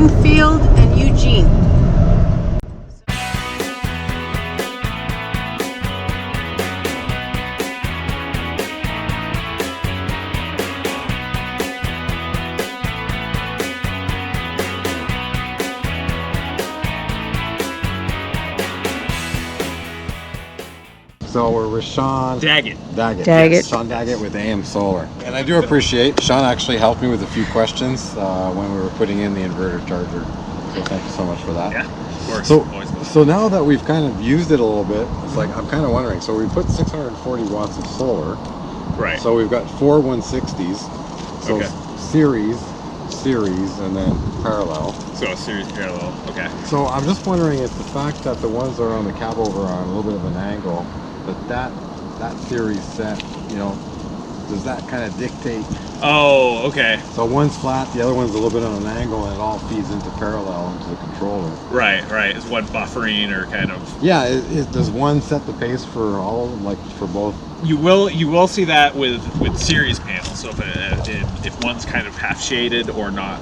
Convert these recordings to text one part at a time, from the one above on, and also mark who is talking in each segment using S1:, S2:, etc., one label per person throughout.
S1: Springfield and Eugene.
S2: So we're with Sean
S3: Daggett.
S2: Yes, Sean Daggett with AM Solar. And I do appreciate, Sean actually helped me with a few questions when we were putting in the inverter charger. So thank you so much for that.
S3: Yeah, of course.
S2: So now that we've kind of used it a little bit, it's like, I'm kind of wondering, so we put 640 watts of solar.
S3: Right.
S2: So we've got 4 160s. So
S3: okay.
S2: series, and then parallel.
S3: So a series parallel, okay.
S2: So I'm just wondering if the fact that the ones that are on the cab over are on a little bit of an angle, that series set, you know, does that kind of dictate?
S3: Oh, okay.
S2: So one's flat, the other one's a little bit on an angle, and it all feeds into parallel into the controller.
S3: Right. Is one buffering or kind of?
S2: Yeah, does one set the pace for all of them, like for both?
S3: You will see that with series panels. So if one's kind of half shaded or not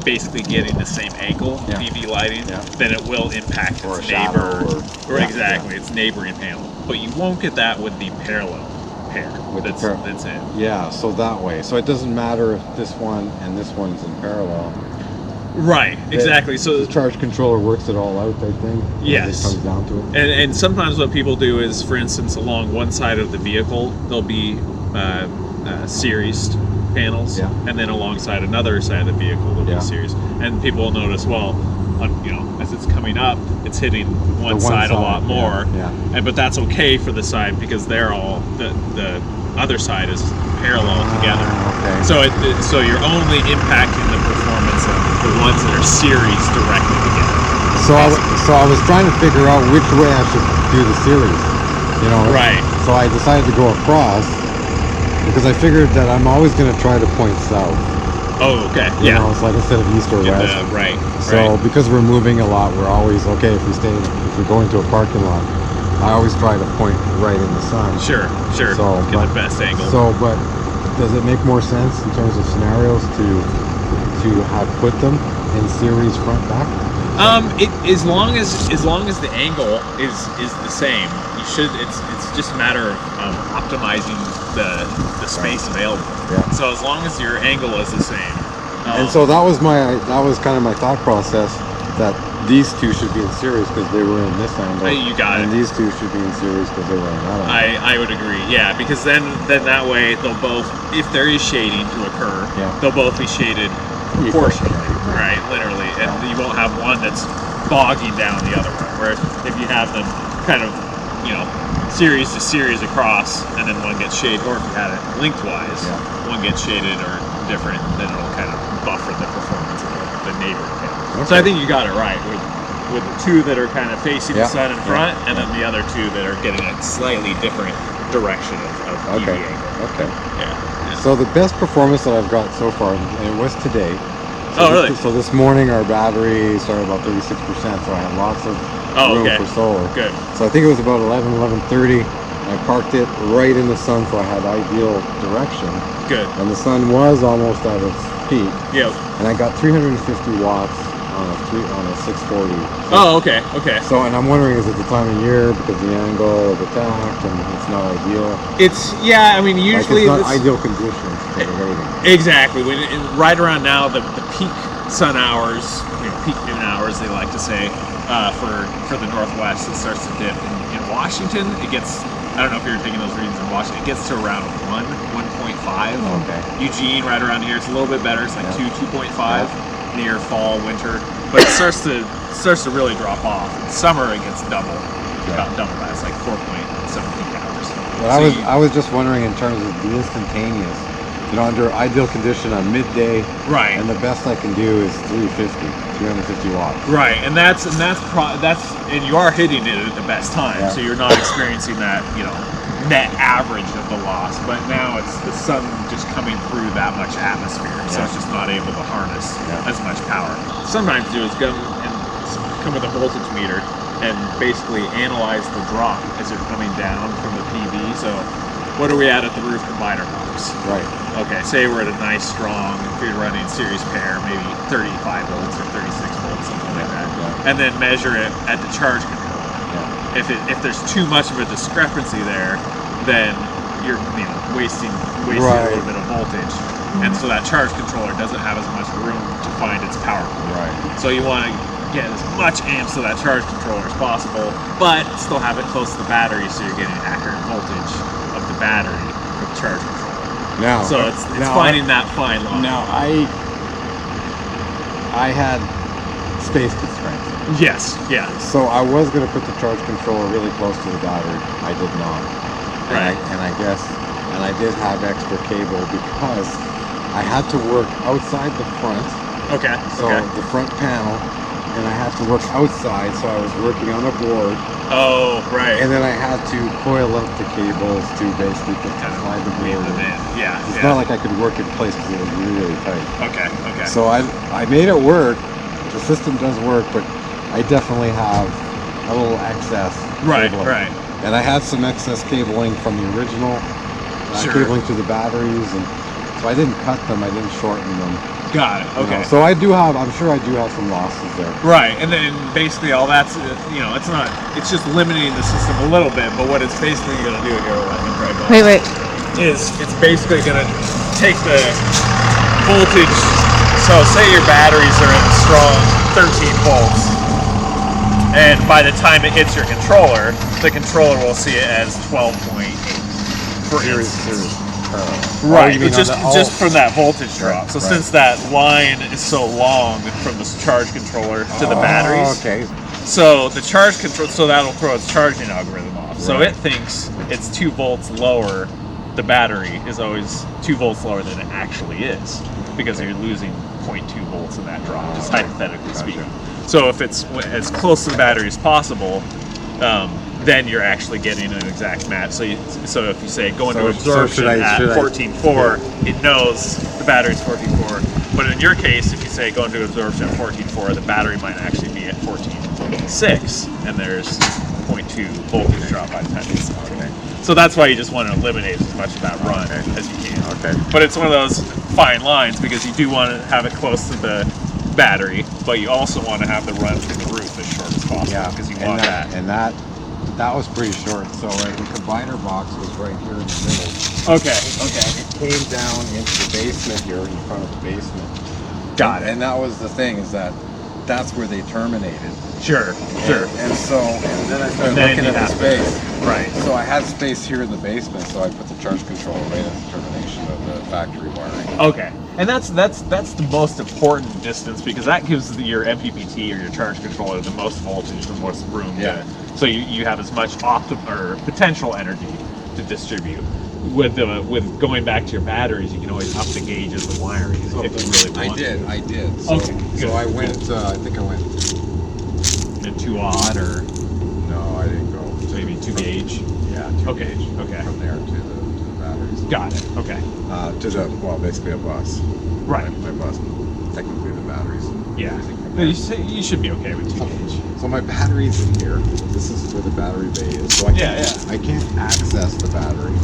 S3: basically getting the same angle PV lighting, then it will impact its neighbor. Exactly, its neighboring panel. But you won't get that with the parallel pair that's in.
S2: Yeah, so that way. So it doesn't matter if this one and this one's in parallel.
S3: Right, exactly. So
S2: the charge controller works it all out, I think.
S3: Yes.
S2: It comes down to it.
S3: And sometimes what people do is, for instance, along one side of the vehicle, there'll be series panels, and then alongside another side of the vehicle there'll be series. And people will notice, well, as it's coming up, it's hitting one side a lot more. But that's okay for the side because they're all the other side is parallel together.
S2: Okay.
S3: So you're only impacting the performance of the ones that are series directly together.
S2: So I was trying to figure out which way I should do the series. Right. So I decided to go across because I figured that I'm always going to try to point south.
S3: Oh, okay.
S2: You know, it's like instead of east or west.
S3: Right.
S2: So because we're moving a lot, we're always okay if we go into a parking lot. I always try to point right in the sun.
S3: Sure.
S2: So,
S3: get the best angle.
S2: So, but does it make more sense in terms of scenarios to have put them in series front back?
S3: As long as the angle is the same, you should. It's just a matter of optimizing the space available.
S2: Yeah.
S3: So as long as your angle is the same.
S2: And so that was kind of my thought process, that these two should be in series because they were in this angle.
S3: You got it.
S2: And these two should be in series because they were in that angle.
S3: I would agree. Yeah, because then that way they'll both, if there is shading to occur, they'll both be shaded proportionally, right? Literally, and you won't have one that's bogging down the other one. Where if you have them kind of, series to series across, and then one gets shaded, or if you had it lengthwise, one gets shaded or different, then it'll kind of buffer the performance of the neighboring panel. So I think you got it right with the two that are kind of facing the sun in front, and then the other two that are getting a slightly different direction of PV angle.
S2: Okay.
S3: Yeah.
S2: So the best performance that I've got so far, and it was today.
S3: Really?
S2: So this morning our battery started about 36%, so I had lots of room for solar.
S3: Good.
S2: So I think it was about 11:30. I parked it right in the sun, so I had ideal direction.
S3: Good.
S2: And the sun was almost at its peak.
S3: Yep.
S2: And I got 350 watts on a 640.
S3: Oh, okay.
S2: So, and I'm wondering, is it the time of year because the angle of attack and it's not ideal?
S3: Usually
S2: it's not ideal conditions for the rating.
S3: Exactly. Right around now, the peak sun hours, peak noon hours, they like to say, for the Northwest, it starts to dip. In Washington, it gets, I don't know if you're taking those readings in Washington, it gets to around 1.5.
S2: Okay.
S3: Eugene, right around here, it's a little bit better. It's like 2.5 near fall, winter. But it starts to really drop off. In summer, it gets double. About double that. It's like 4.7 peak hours.
S2: Well, I was just wondering in terms of the instantaneous. Under ideal condition on midday,
S3: right?
S2: And the best I can do is 350 watts.
S3: Right, and and you are hitting it at the best time, so you're not experiencing that, net average of the loss. But now it's the sun just coming through that much atmosphere, so it's just not able to harness as much power. Sometimes do is come with a voltage meter and basically analyze the drop as they're coming down from the PV. So what are we at the roof combiner box? volts.
S2: Right.
S3: Okay, say we're at a nice strong, if you're running series pair, maybe 35 volts or 36 volts, something like that.
S2: Yeah.
S3: And then measure it at the charge controller.
S2: Yeah.
S3: If there's too much of a discrepancy there, then you're wasting a little bit of voltage. And so that charge controller doesn't have as much room to find its power cord.
S2: Right.
S3: So you want to get as much amps to that charge controller as possible, but still have it close to the battery so you're getting accurate voltage of the battery with the charge controller.
S2: Now,
S3: So it's finding that fine line.
S2: Now, I had space constraints.
S3: Yes, yeah.
S2: So I was going to put the charge controller really close to the battery. I did not.
S3: Right.
S2: And I did have extra cable because I had to work outside the front.
S3: Okay.
S2: So the front panel, and I had to work outside, so I was working on a board.
S3: Oh, right.
S2: And then I had to coil up the cables to basically slide the board in.
S3: Yeah.
S2: It's not like I could work in place because it was really, really tight.
S3: Okay.
S2: So I made it work. The system does work, but I definitely have a little excess cabling.
S3: Right.
S2: And I had some excess cabling from the original cabling to the batteries, and so I didn't cut them. I didn't shorten them.
S3: Got it. Okay.
S2: So I'm sure I do have some losses there.
S3: Right, and then basically all that's, it's just limiting the system a little bit, but what it's basically going to do here, I think, right,
S1: Wait.
S3: is it's basically going to take the voltage, so say your batteries are at a strong 13 volts, and by the time it hits your controller, the controller will see it as 12.8, for instance. Right, but just from that voltage drop. So since that line is so long from the charge controller to the batteries, so the charge control, so that'll throw its charging algorithm off. So it thinks it's 2 volts lower. The battery is always 2 volts lower than it actually is because you're losing 0.2 volts in that drop, just hypothetically speaking. So if it's as close to the battery as possible, then you're actually getting an exact match. So if you say go into absorption at 14.4, it knows the battery's 14.4. But in your case, if you say go into absorption at 14.4, the battery might actually be at 14.6, and there's 0.2 voltage drop by the time it's So that's why you just want to eliminate as much of that run as you can. But it's one of those fine lines because you do want to have it close to the battery, but you also want to have the run through the roof as short as possible because you want that.
S2: And that was pretty short. So the combiner box was right here in the middle.
S3: Okay.
S2: It came down into the basement here, in front of the basement.
S3: Got it.
S2: And that was the thing, is that's where they terminated.
S3: Sure.
S2: And then I started looking at the space.
S3: Right.
S2: So I had space here in the basement, so I put the charge controller right at the termination of the factory wiring.
S3: Okay. And that's the most important distance because that gives your MPPT or your charge controller the most voltage, the most room. So you have as much potential energy to distribute. With going back to your batteries, you can always up the gauges of wiring if you really want.
S2: I did. So,
S3: Okay. Good.
S2: So I went. I think I went.
S3: In 2-aught or
S2: no, I didn't go.
S3: So maybe 2 gauge.
S2: Yeah. 2 gauge.
S3: Okay.
S2: From there to the batteries.
S3: Got it. Okay.
S2: Basically a bus.
S3: Right.
S2: My bus, technically the batteries.
S3: Yeah. You should be okay with 2 gauge.
S2: So my battery's in here. This is where the battery bay is. So I can't access the battery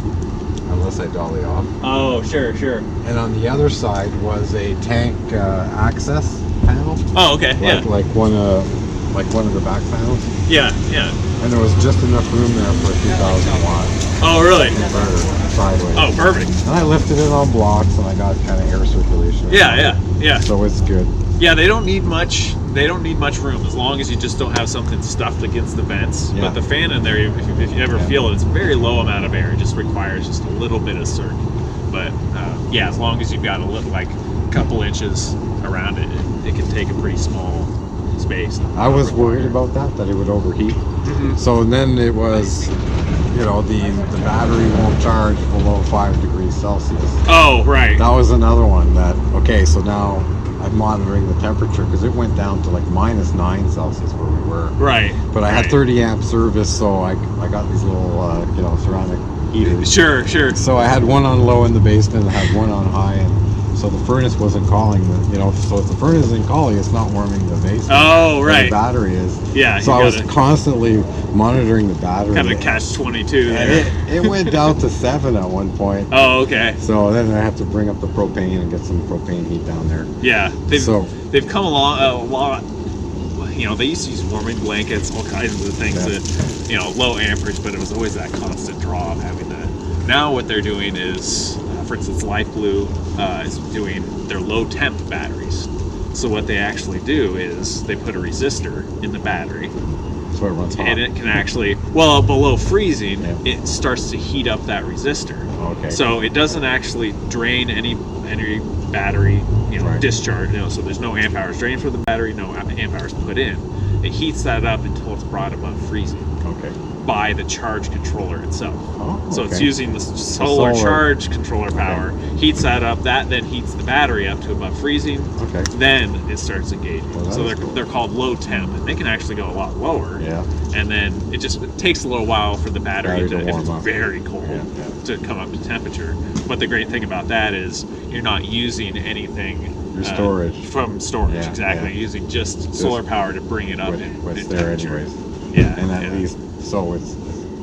S2: unless I dolly off.
S3: Oh, sure.
S2: And on the other side was a tank access panel.
S3: Oh, okay.
S2: Like one of the back panels.
S3: Yeah.
S2: And there was just enough room there for a 2,000 watt
S3: Oh, really?
S2: inverter sideways.
S3: Oh, perfect.
S2: And I lifted it on blocks, and I got kind of air circulation.
S3: Yeah.
S2: So it's good.
S3: Yeah, they don't need much. They don't need much room as long as you just don't have something stuffed against the vents.
S2: Yeah.
S3: But the fan in there, if you ever feel it, it's a very low amount of air. It just requires just a little bit of circ. But as long as you've got a couple inches around it, it can take a pretty small space.
S2: I was worried about that it would overheat. Mm-hmm. So then it was, the battery won't charge below 5 degrees Celsius.
S3: Oh, right.
S2: That was another one so now I'm monitoring the temperature because it went down to -9 Celsius where we were.
S3: Right.
S2: But I had 30 amp service, so I got these little ceramic heaters.
S3: Sure.
S2: So I had one on low in the basement, and I had one on high, and So the furnace wasn't calling so if the furnace isn't calling, it's not warming the base.
S3: Oh, right.
S2: The battery is.
S3: Yeah.
S2: So I was constantly monitoring the battery.
S3: Kind of catch-22 there.
S2: And it went down to 7 at one point.
S3: Oh, okay.
S2: So then I have to bring up the propane and get some propane heat down there.
S3: Yeah. They've come along a lot. They used to use warming blankets, all kinds of things that, low amperage, but it was always that constant draw of having that. Now what they're doing is, for instance, Life Blue is doing their low temp batteries. So what they actually do is they put a resistor in the battery.
S2: So it runs hot.
S3: And it can actually, below freezing, it starts to heat up that resistor.
S2: Okay.
S3: So it doesn't actually drain any battery, discharge. So there's no amp hours drained from the battery, no amp hours put in. It heats that up until it's brought above freezing.
S2: Okay.
S3: By the charge controller itself.
S2: Oh, okay.
S3: So it's using the solar charge controller power, heats that up, that then heats the battery up to above freezing.
S2: Okay.
S3: Then it starts engaging.
S2: Well,
S3: so they're called low temp, and they can actually go a lot lower.
S2: Yeah.
S3: And then it takes a little while for the battery to
S2: warm
S3: if it's
S2: up.
S3: very cold, to come up to temperature. But the great thing about that is you're not using anything
S2: storage.
S3: From storage,
S2: Yeah,
S3: exactly.
S2: yeah.
S3: You're using just solar power to bring it up in
S2: what's
S3: in
S2: there
S3: temperature.
S2: anyways.
S3: Yeah.
S2: And at least, so it's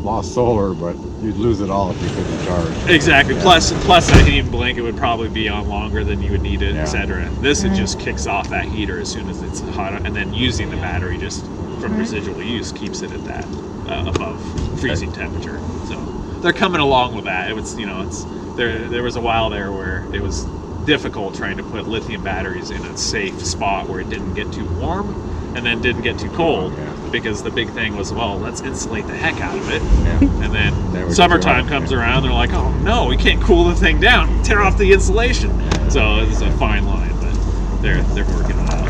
S2: lost solar, but you'd lose it all if you couldn't charge.
S3: Exactly. Yeah. Plus that heating blanket would probably be on longer than you would need it, etc. This it just kicks off that heater as soon as it's hot, and then using the battery just from residual use keeps it at that above freezing temperature. So they're coming along with that. It was there was a while there where it was difficult trying to put lithium batteries in a safe spot where it didn't get too warm and then didn't get too cold, because the big thing was, let's insulate the heck out of it. And then summertime comes around, they're like, oh no, we can't cool the thing down, tear off the insulation. So it's a fine line, but they're working it out.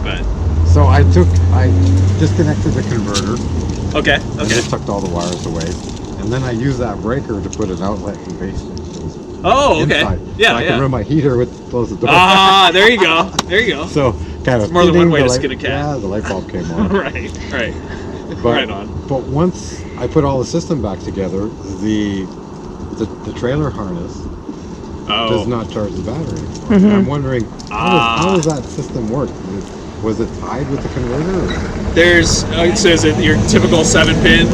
S3: But
S2: so I disconnected the converter.
S3: Okay.
S2: And just tucked all the wires away, and then I used that breaker to put an outlet in the basement.
S3: Oh, okay.
S2: Inside.
S3: Yeah,
S2: so I can run my heater with close the door.
S3: Ah, there you go. There you go.
S2: So kind of
S3: more than one way to skin a cat.
S2: Yeah, the light bulb came on.
S3: Right. Right on.
S2: But once I put all the system back together, the trailer harness does not charge the battery anymore. And I'm wondering how does that system work? Was it tied with the converter? Or?
S3: There's so is it your typical 7-pin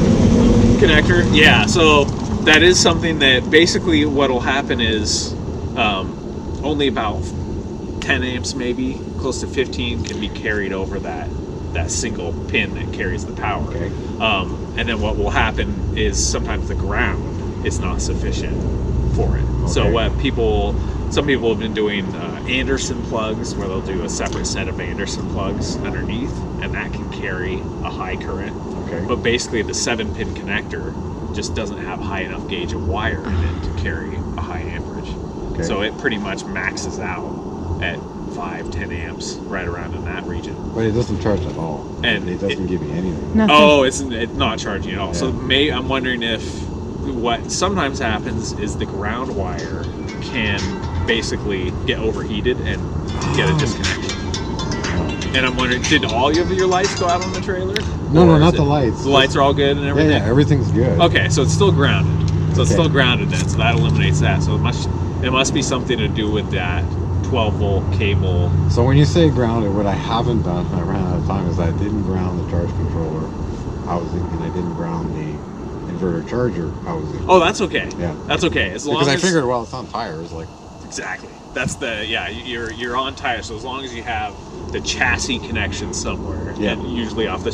S3: connector? Yeah. So that is something that basically what'll happen is only about 10 amps, maybe close to 15, can be carried over that single pin that carries the power.
S2: Okay.
S3: And then what will happen is sometimes the ground is not sufficient for it.
S2: Okay.
S3: So some people have been doing Anderson plugs, where they'll do a separate set of Anderson plugs underneath, and that can carry a high current.
S2: Okay.
S3: But basically the 7-pin connector just doesn't have high enough gauge of wire in it to carry a high amperage.
S2: Okay.
S3: So it pretty much maxes out at 5-10 amps, right around in that region.
S2: But it doesn't charge at all.
S3: And
S2: it doesn't give you anything.
S4: Nothing.
S3: Oh, it's not charging at all.
S2: Yeah.
S3: So I'm wondering if what sometimes happens is the ground wire can basically get overheated and get a disconnection. And I'm wondering, did all of your lights go out on the trailer?
S2: No, not the lights.
S3: The lights are all good and everything?
S2: Yeah, everything's good.
S3: Okay, so it's still grounded. So it's still grounded then, so that eliminates that. So it must be something to do with that 12-volt cable.
S2: So when you say grounded, what I haven't done, I ran out of time, is I didn't ground the charge controller housing, and I didn't ground the inverter charger housing.
S3: Oh, that's okay.
S2: Yeah.
S3: That's okay. As long
S2: because I
S3: as,
S2: figured, well, it's on tires, like.
S3: Exactly. That's you're on tires, so as long as you have the chassis connection somewhere, and usually off the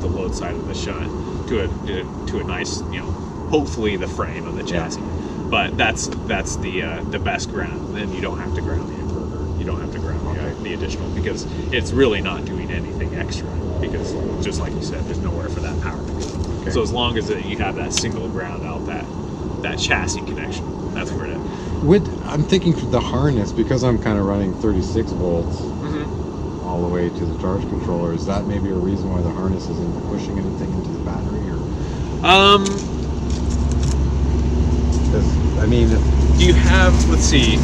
S3: load side of the shunt to a nice, hopefully the frame of the chassis. But that's the best ground. Then you don't have to ground the inverter. You don't have to ground the additional, because it's really not doing anything extra, because just like you said, there's nowhere for that power to go. Okay. So as long as you have that single ground out, that chassis connection, that's where it is.
S2: I'm thinking for the harness, because I'm kind of running 36 volts all the way to the charge controller. Is that maybe a reason why the harness isn't pushing anything into the battery? Or
S3: do you have? Let's see.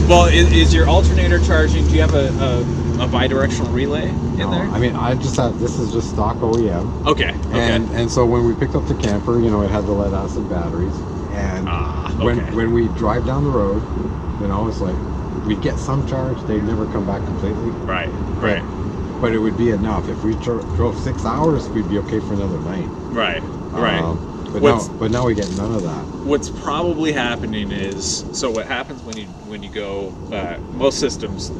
S3: Well, is your alternator charging? Do you have a bidirectional relay in there?
S2: I mean, I just have. This is just stock OEM.
S3: Okay.
S2: And so when we picked up the camper, it had the lead acid batteries. And when we drive down the road, you know, it's like we'd get some charge, they'd never come back completely.
S3: Right.
S2: But it would be enough. If we drove 6 hours, we'd be okay for another night.
S3: Right.
S2: But now we get none of that.
S3: What's probably happening is, so what happens when you go, most systems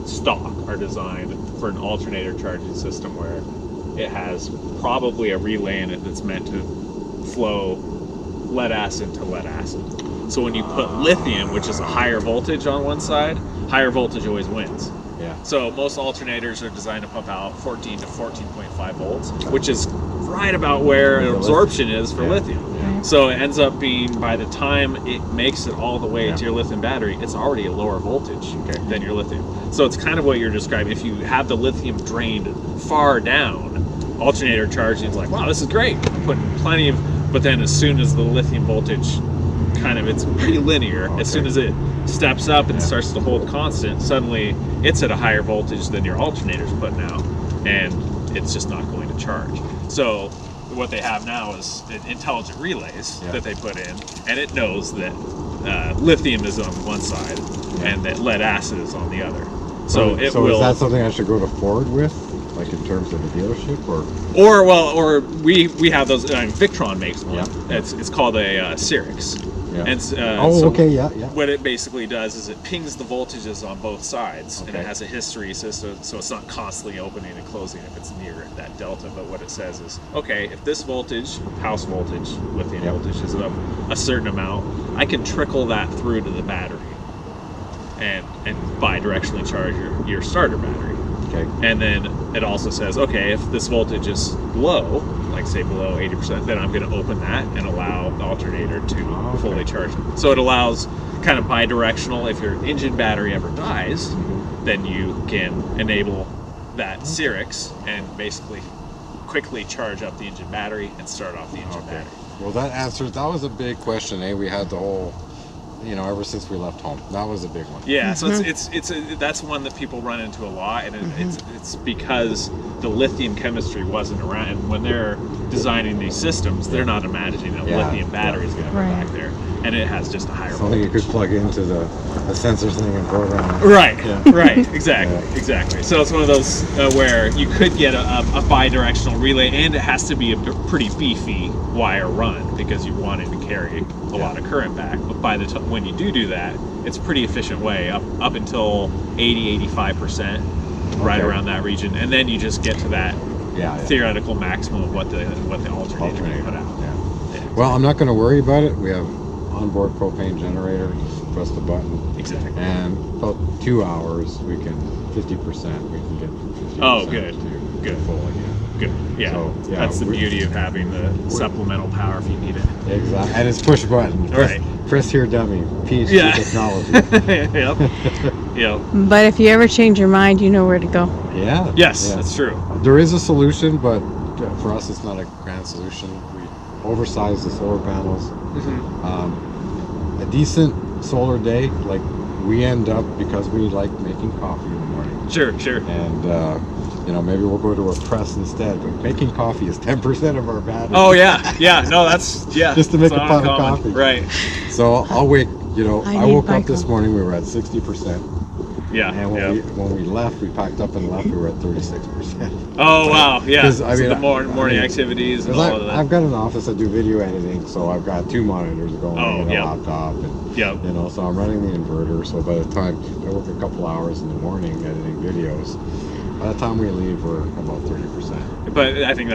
S3: stock are designed for an alternator charging system where it has probably a relay in it that's meant to flow lead acid to lead acid. So when you put lithium, which is a higher voltage on one side, higher voltage always wins.
S2: Yeah.
S3: So most alternators are designed to pump out 14 to 14.5 volts, which is right about where absorption is for lithium.
S2: Yeah.
S3: So it ends up being, by the time it makes it all the way to your lithium battery, it's already a lower voltage than your lithium. So it's kind of what you're describing. If you have the lithium drained far down, alternator charging is like, wow, this is great. I'm putting plenty of, but then as soon as the lithium voltage it's pretty linear. As soon as it steps up and starts to hold constant, suddenly it's at a higher voltage than your alternator's putting out, and it's just not going to charge. So what they have now is intelligent relays that they put in, and it knows that lithium is on one side and that lead acid is on the other. So
S2: is that something I should go to Ford with, like in terms of a dealership,
S3: or we have those. Victron makes one. It's called a Cyrix.
S2: Yeah.
S3: And, What it basically does is it pings the voltages on both sides, and it has a history system, so it's not constantly opening and closing if it's near that delta. But what it says is, okay, if this voltage, house voltage, lithium voltage, is of a certain amount, I can trickle that through to the battery, and bidirectionally charge your starter battery. Okay. And then it also says, okay, if this voltage is low, like say below 80%, then I'm going to open that and allow the alternator to fully charge it. So it allows kind of bidirectional. If your engine battery ever dies, then you can enable that Cyrix and basically quickly charge up the engine battery and start off the engine battery.
S2: Well, that was a big question. We had the whole, ever since we left home. That was a big one.
S3: Yeah, so that's one that people run into a lot, and it's because the lithium chemistry wasn't around. And when they're designing these systems, they're not imagining a lithium battery is going to go back there, and it has just a higher
S2: something
S3: voltage.
S2: You could plug into the sensor thing and program it.
S3: Right, exactly. So it's one of those where you could get a bidirectional relay, and it has to be a pretty beefy wire run because you want it to carry a lot of current back. But by the time when you do that, it's a pretty efficient way up until 80-85%, right around that region, and then you just get to that theoretical maximum of what the alternator can put out.
S2: Well, I'm not going to worry about it. We have onboard propane generator. Just press the button.
S3: Exactly.
S2: And about 2 hours, we can 50%. We can get 50%.
S3: Oh, good.
S2: Full again.
S3: Good. Yeah. So, that's the beauty of having the supplemental power if you need it.
S2: Exactly. And it's push button. Chris here, dummy. PhD technology.
S3: Yep.
S4: But if you ever change your mind, you know where to go.
S2: Yeah.
S3: Yes, that's true.
S2: There is a solution, but for us, it's not a grand solution. We oversize the solar panels. A decent solar day, like we end up, because we like making coffee in the morning.
S3: Sure.
S2: And maybe we'll go to a press instead, but making coffee is 10% of our battery.
S3: Oh yeah, no, that's
S2: just to make a pot of coffee.
S3: Right.
S2: So I'll wake. I woke up this morning. We were at 60%.
S3: Yeah.
S2: And when we left, we packed up and left. We were at 36%.
S3: Oh wow, yeah.
S2: The
S3: morning activities and all of that.
S2: I've got an office. I do video editing, so I've got 2 monitors going and a laptop, and so I'm running the inverter. So by the time I work a couple hours in the morning editing videos, by the time we leave, we're about 30%.
S3: But I think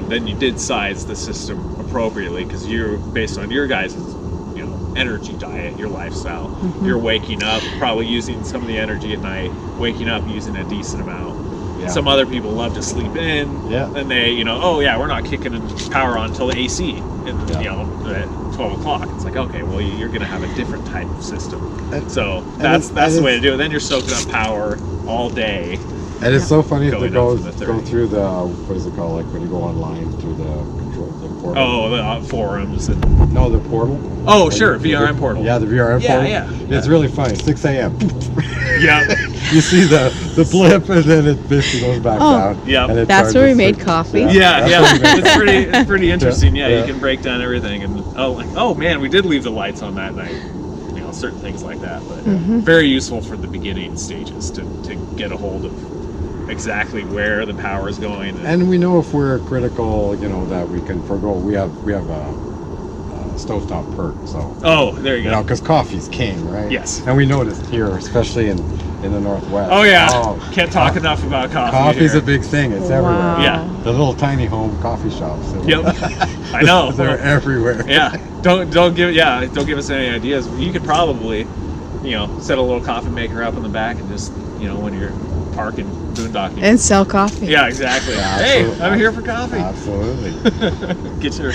S3: then you did size the system appropriately, because you're based on your guys' energy diet, your lifestyle. You're waking up, probably using some of the energy at night, waking up using a decent amount. Some other people love to sleep in, and they, we're not kicking power on until the AC, at 12 o'clock. It's like, okay, well, you're going to have a different type of system. So that's the way to do it. Then you're soaking up power all day.
S2: And it's so funny to go through the, what is it called, like when you go online through the portal.
S3: Oh, the forums.
S2: No, the portal.
S3: Oh, sure, VRM portal.
S2: Yeah, the VRM portal.
S3: Yeah.
S2: It's really funny. 6 a.m.
S3: Yeah.
S2: You see the blip, and then it basically goes back down.
S3: Yeah.
S4: That's where we made coffee.
S3: Yeah. It's pretty interesting. Yeah, you can break down everything, and oh man, we did leave the lights on that night. certain things like that. But very useful for the beginning stages to get a hold of exactly where the power is going.
S2: And we know if we're critical, you know, that we can forgo. We have a stovetop perk, so.
S3: Oh, there you go.
S2: You know, because coffee's king, right?
S3: Yes.
S2: And we noticed here, especially in the Northwest.
S3: Oh yeah. Can't talk enough about coffee.
S2: Coffee's
S3: here.
S2: a big thing. It's
S4: Wow.
S2: everywhere.
S3: Yeah.
S2: The little tiny home coffee shops.
S3: Yep. I know.
S2: They're everywhere.
S3: Yeah. Don't give us any ideas. You could probably, you know, set a little coffee maker up in the back and just, you know, when you're parking, boondocking.
S4: And sell coffee.
S3: Yeah, exactly.
S2: Yeah,
S3: hey,
S2: absolutely.
S3: I'm here for coffee.
S2: Absolutely.
S3: Get your.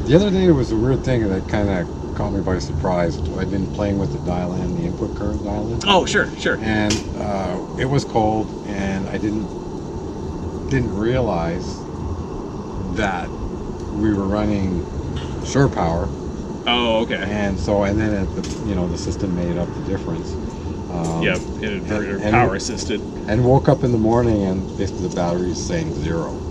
S2: The other day, it was a weird thing that kind of caught me by surprise. I've been playing with the dial-in, the input current dial-in.
S3: Oh, sure.
S2: And it was cold, and I didn't realize that we were running shore power.
S3: Oh, okay.
S2: And then the system made up the difference.
S3: Yep, inverter
S2: and
S3: power assisted.
S2: And woke up in the morning, and basically the battery's saying 0.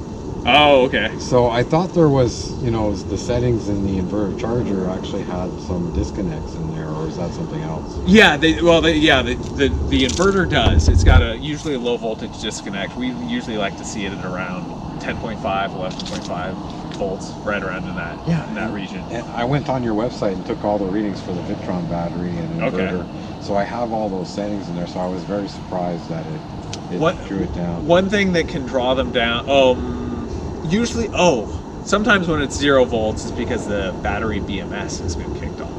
S3: Oh, okay.
S2: So I thought there was, you know, the settings in the inverter charger actually had some disconnects in there, or is that something else?
S3: Yeah, the inverter does. It's got usually a low voltage disconnect. We usually like to see it at around 10.5, 11.5 volts, right around in that region.
S2: And I went on your website and took all the readings for the Victron battery and inverter.
S3: Okay.
S2: So I have all those settings in there. So I was very surprised that it drew it down.
S3: One thing that can draw them down. Sometimes when it's 0 volts, it's because the battery BMS has been kicked off.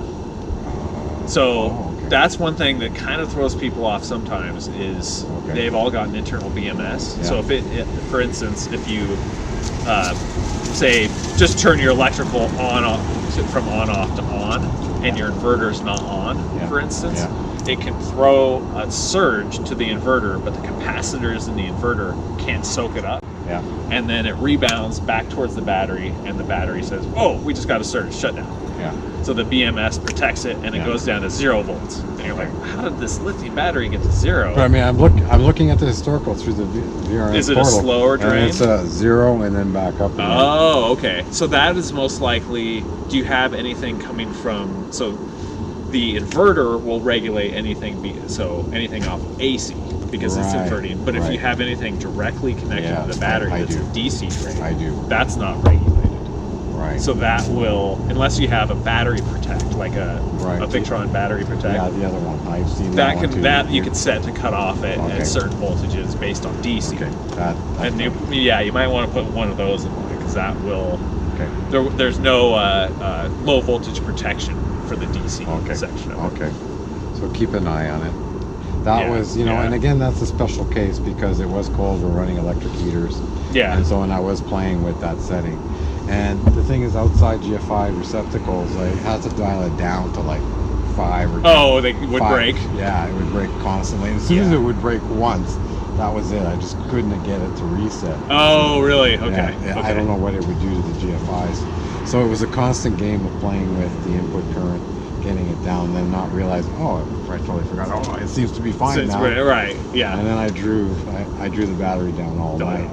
S2: Okay.
S3: That's one thing that kind of throws people off sometimes is they've all got an internal BMS.
S2: Yeah.
S3: So if for instance, if you say just turn your electrical from on off to on, and your inverter's not on, for instance, it can throw a surge to the inverter, but the capacitors in the inverter can't soak it up.
S2: Yeah.
S3: And then it rebounds back towards the battery, and the battery says, "Oh, we just got a surge, shut down."
S2: Yeah.
S3: So the BMS protects it, and it goes down to 0 volts. And you're like, "How did this lithium battery get to 0?"
S2: But I mean, I'm looking at the historical through the VRM
S3: Is it
S2: portal,
S3: a slower drain?
S2: And it's a 0 and then back up again.
S3: Oh, okay. So that is most likely. Do you have anything coming from? So the inverter will regulate anything. Anything off of AC. Because it's inverting. But if you have anything directly connected to the battery that's a DC drain, that's not regulated.
S2: Right.
S3: So that will, unless you have a battery protect, like a Victron battery protect.
S2: Yeah, the other one. I've seen that one too.
S3: You can set to cut off at certain voltages based on DC.
S2: Okay.
S3: You might want to put one of those in there because that will. Okay. There's no low voltage protection for the DC section of it.
S2: Okay. So keep an eye on it. That was, and again, that's a special case because it was cold. We're running electric heaters.
S3: Yeah.
S2: And I was playing with that setting. And the thing is, outside GFI receptacles, I had to dial it down to like 5 or 10.
S3: Oh, they would break?
S2: Yeah, it would break constantly. As soon as it would break once, that was it. I just couldn't get it to reset.
S3: Oh, really? Okay.
S2: Yeah, I don't know what it would do to the GFIs. So it was a constant game of playing with the input current, getting it down, then not realizing, I totally forgot. Oh, it seems to be fine now.
S3: Right, yeah.
S2: And then I drew the battery down all night,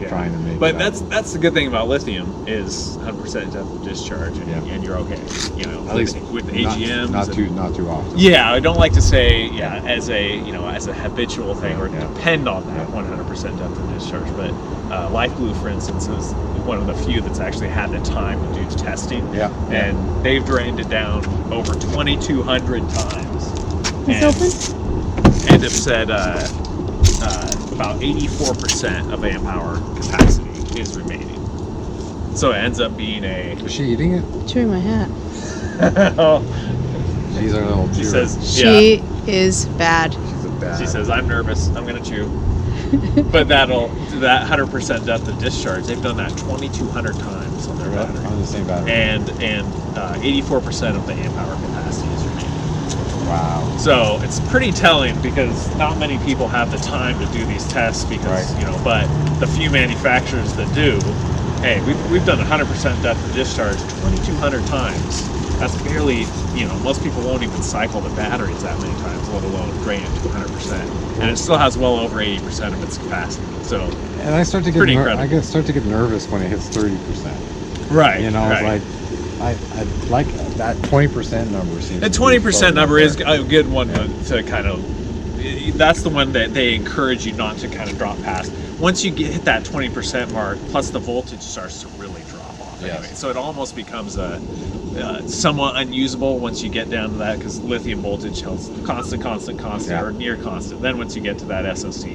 S2: trying to make
S3: But
S2: it
S3: that's the good thing about lithium is 100% depth of discharge, and you're okay.
S2: At least
S3: with AGMs.
S2: Not too often.
S3: Yeah, I don't like to say as a habitual thing or depend on that 100% depth of discharge. But Life Blue, for instance, is one of the few that's actually had the time to do testing.
S2: Yeah.
S3: And they've drained it down over 2,200 times.
S4: It's open?
S3: And have said about 84% of amp hour capacity is remaining. So it ends up being
S2: Is she eating it?
S4: Chewing my hat.
S2: She's a little
S3: She says,
S4: she is bad.
S2: She's a bad.
S3: She says, "I'm nervous. I'm going to chew." But that 100% depth of discharge, they've done that 2,200 times on their battery.
S2: On the same battery.
S3: And 84% of the amp hour capacity is remaining.
S2: Wow.
S3: So it's pretty telling because not many people have the time to do these tests because, but the few manufacturers that do, hey, we've done 100% depth of discharge 2,200 times. That's barely, most people won't even cycle the batteries that many times, let alone drain it to 100%. And it still has well over 80% of its capacity. So,
S2: and I start to get
S3: pretty incredible.
S2: I start to get nervous when it hits 30%.
S3: Right.
S2: It's like, I like that 20% number.
S3: The 20% number is a good one to kind of. That's the one that they encourage you not to kind of drop past. Once you hit that 20% mark, plus the voltage starts to really drop off.
S2: Yes.
S3: Anyway. So it almost becomes somewhat unusable once you get down to that, because lithium voltage holds constant,
S2: yeah.
S3: or near constant. Then once you get to that SOC,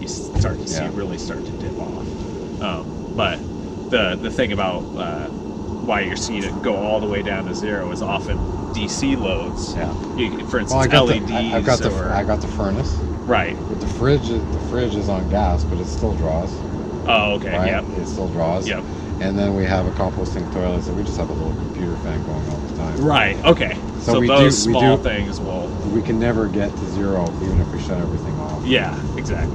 S3: you start to see really start to dip off. But the thing about why you're seeing it go all the way down to zero is often DC loads.
S2: Yeah.
S3: For instance, LEDs.
S2: I got the furnace.
S3: Right.
S2: But the fridge is on gas, but it still draws.
S3: Oh, okay.
S2: Right?
S3: Yep.
S2: It still draws.
S3: Yep.
S2: And then we have a composting toilet, so we just have a little computer fan going all the time.
S3: Right. Okay. So those small things will.
S2: We can never get to zero even if we shut everything off.
S3: Yeah. Exactly.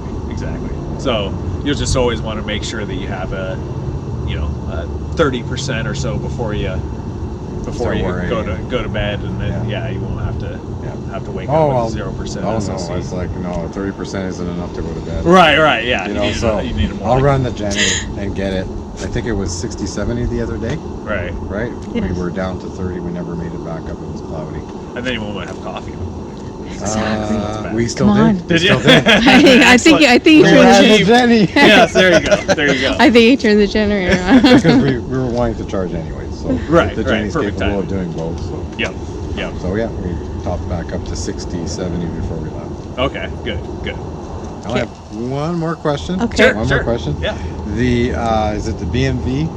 S3: So you'll just always want to make sure that you have a 30% or so before you go to bed, and then you won't have to wake up with 0%.
S2: Oh no, it's like 30% isn't enough to go to bed.
S3: Right, yeah.
S2: You need more. I'll run the Jenny and get it. I think it was 60-70 the other day. Right.
S4: Yes.
S2: We were down to 30. We never made it back up. It was cloudy.
S3: And then you won't have coffee.
S4: Exactly.
S2: We still did.
S3: Did you?
S4: I think you turned
S2: the Jenny.
S3: Yes, there you go.
S4: I think you turned the generator on.
S2: Because we were wanting to charge anyway, so the Jenny's capable of doing both. So.
S3: Yep.
S2: So we topped back up to 60-70 before we left.
S3: Okay, good.
S2: I have one more question.
S4: Okay.
S2: One more question.
S3: Yeah.
S2: The is it the BMV?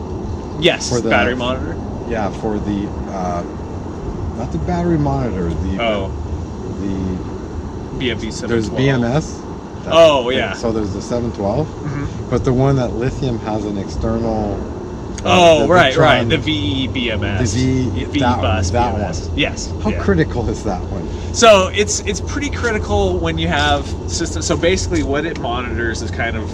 S3: Yes. For the battery monitor.
S2: Yeah, for the not the battery monitor. The
S3: BMV 712.
S2: There's BMS.
S3: So
S2: there's the 712, but the one that lithium has an external.
S3: Right. The VE BMS.
S2: The
S3: VE bus
S2: that
S3: BMS.
S2: One.
S3: Yes.
S2: How critical is that one?
S3: So it's pretty critical when you have systems. So basically, what it monitors is kind of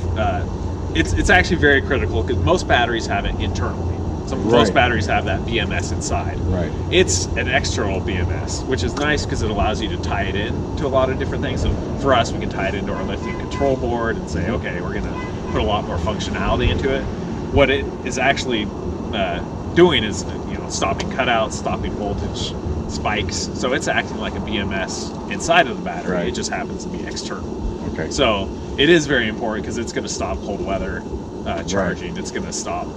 S3: it's actually very critical because most batteries have it internally. So most batteries have that BMS inside.
S2: Right.
S3: It's an external BMS, which is nice because it allows you to tie it in to a lot of different things. So for us, we can tie it into our lithium control board and say, okay, we're going to put a lot more functionality into it. What it is actually doing is, stopping cutouts, stopping voltage spikes. So it's acting like a BMS inside of the battery.
S2: Right.
S3: It just happens to be external.
S2: Okay.
S3: So it is very important because it's going to stop cold weather charging. It's going to stop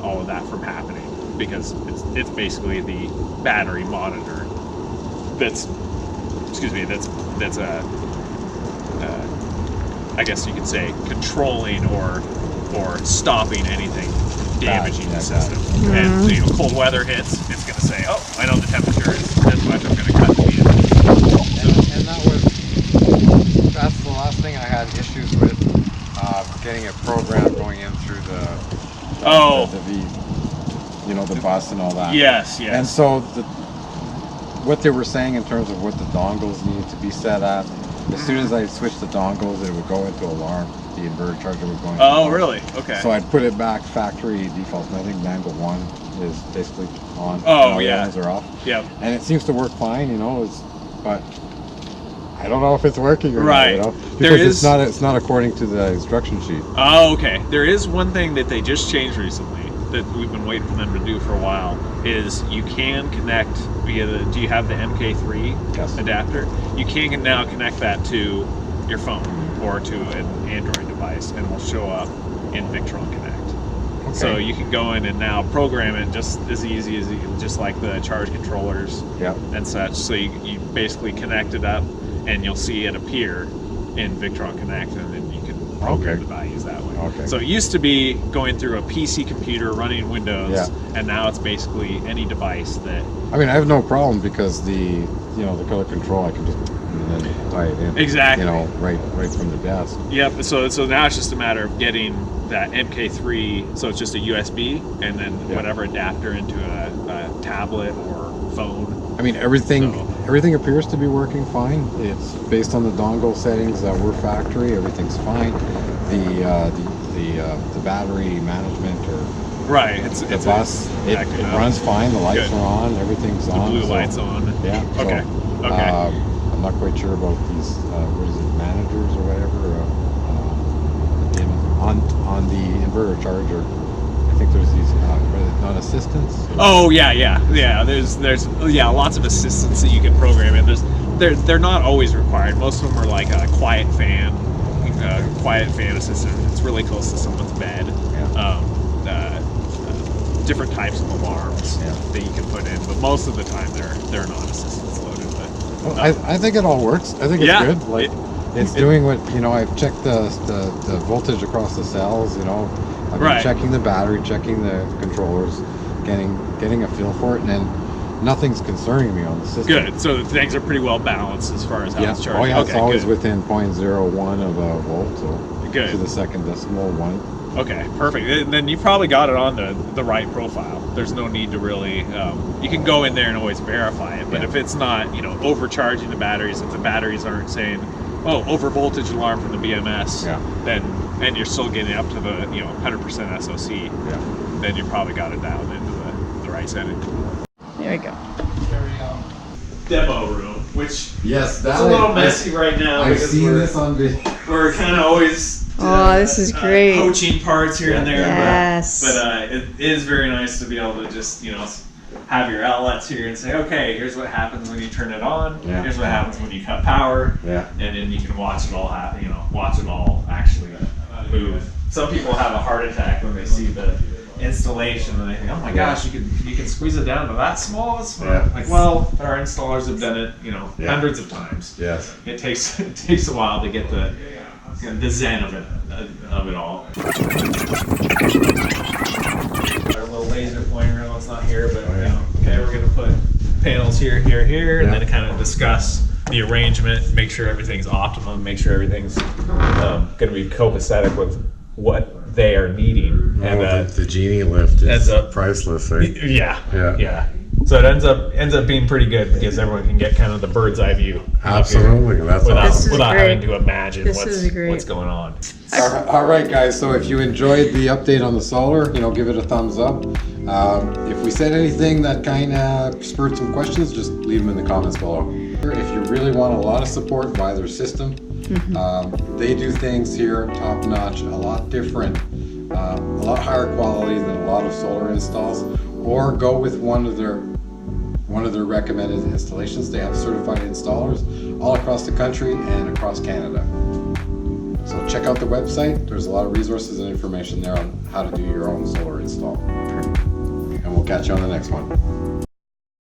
S3: all of that from happening because it's basically the battery monitor that's I guess you could say controlling or stopping anything damaging the system. And so, cold weather hits, it's going to say, oh, I know the temperature is this much, I'm going to cut the
S2: and that's the last thing I had issues with, getting a program going in through the bus and all that.
S3: Yes.
S2: And so what they were saying in terms of what the dongles needed to be set at, as soon as I switched the dongles, it would go into alarm. The inverter charger would go into alarm.
S3: Really? Okay.
S2: So I'd put it back factory default. And I think Mango 1 is basically on.
S3: Oh,
S2: the others are off.
S3: Yep.
S2: And it seems to work fine, but I don't know if it's working or not, because it's not according to the instruction sheet.
S3: Oh, okay. There is one thing that they just changed recently that we've been waiting for them to do for a while, is you can connect via do you have the MK3 adapter? You can now connect that to your phone or to an Android device, and it will show up in Victron Connect. Okay. So you can go in and now program it just as easy as just like the charge controllers and such. So you basically connect it up, and you'll see it appear in Victron Connect, and then you can program the values that way. Okay. So it used to be going through a PC computer running Windows, and now it's basically any device that.
S2: I mean, I have no problem because the color control, I can just tie it in.
S3: Exactly.
S2: Right from the desk.
S3: Yep. So now it's just a matter of getting that MK3. So it's just a USB, and then whatever adapter into a tablet or phone.
S2: I mean, everything appears to be working fine. It's based on the dongle settings that were factory. Everything's fine. The battery management it's the bus. It runs fine. The lights are on. Everything's on.
S3: The blue lights on.
S2: Yeah.
S3: Okay.
S2: I'm not quite sure about these. What is it, managers or whatever? On the inverter charger. I think there's these not assistance?
S3: Oh yeah. There's lots of assistants that you can program in. They're not always required. Most of them are like a quiet fan assistant. It's really close to someone's bed. Different types of alarms that you can put in, but most of the time they're not assistants loaded. But
S2: I think it all works. I think it's good. Like it's doing what I've checked the voltage across the cells. I've been checking the battery, checking the controllers, getting a feel for it, and then nothing's concerning me on the system.
S3: Good. So things are pretty well balanced as far as how it's charging.
S2: Oh yeah, it's always within 0.01 of a volt, so
S3: good.
S2: To the second decimal one.
S3: Okay, perfect. And then you probably got it on the right profile. There's no need to really. You can go in there and always verify it, but if it's not, overcharging the batteries, if the batteries aren't saying, "Oh, over voltage alarm from the BMS," then and you're still getting up to the 100% SOC, then you probably got it dialed into the right setting.
S4: There we go.
S3: Demo room, which
S2: that's
S3: a little messy right now.
S2: I've seen this on video.
S3: We're kind of always.
S4: This is great.
S3: Coaching parts here and there,
S4: yes.
S3: but it is very nice to be able to just have your outlets here and say, okay, here's what happens when you turn it on. Here's what happens when you cut power. And then you can watch it all happen. Watch it all actually move. Some people have a heart attack when they see the installation and they think, oh my gosh, you can squeeze it down to that small. It's like, well, our installers have done it, hundreds of times.
S2: Yes.
S3: It takes a while to get the zen of it all. Our little laser pointer, it's not here, but okay, we're gonna put panels here, and then kind of discuss the arrangement, make sure everything's optimum, make sure everything's gonna be copacetic with what they are needing. And
S2: the Genie lift is priceless, right?
S3: Yeah. So it ends up being pretty good because everyone can get kind of the bird's eye view.
S2: Absolutely, that's
S3: without having to imagine what's going on.
S2: All right, guys. So if you enjoyed the update on the solar, give it a thumbs up. If we said anything that kind of spurred some questions, just leave them in the comments below. If you really want a lot of support by their system, they do things here top notch, a lot different, a lot higher quality than a lot of solar installs. Or go with one of their recommended installations. They have certified installers all across the country and across Canada. So check out the website. There's a lot of resources and information there on how to do your own solar install. And we'll catch you on the next one.